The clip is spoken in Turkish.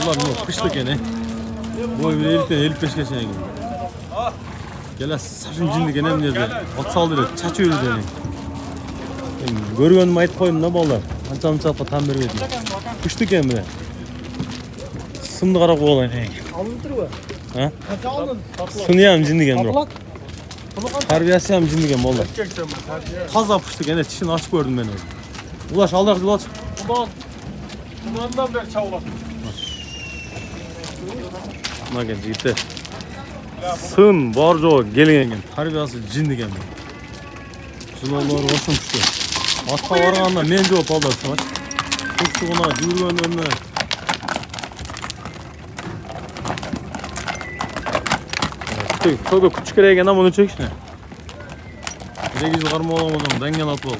Vallahi bu kışlık yani. Bu bir elip beşke şey gibi. Gel saçın cindi gene mi dedi. At saldı çaçı yürüdü yani. Görgönüm ayıp koyun ne bollar. Ança tam bir verdi. Kışlık yani bile. Sımdı kara kovalayın. Alındı mı? Ha? Kaça aldın? Sınıyam cindi gene bro. Abla. Terbiyesi hem cindi gene bollar. Taza pıştık yani tişini açık gördüm ben öyle. Ulaş aldak ulaş. Bundan beri çavlak. Buna gel gitti. Sın borco gelingen terbiyesi cindi gene. Şunlar hoşum pişti. Atma varğanda men жооп aldı şu aç. Kuştuğuna yürüyen önüne. Çok küçük kereye gene bunu çek işte. Bir de biz karma olamadım. Dengen atı oldu.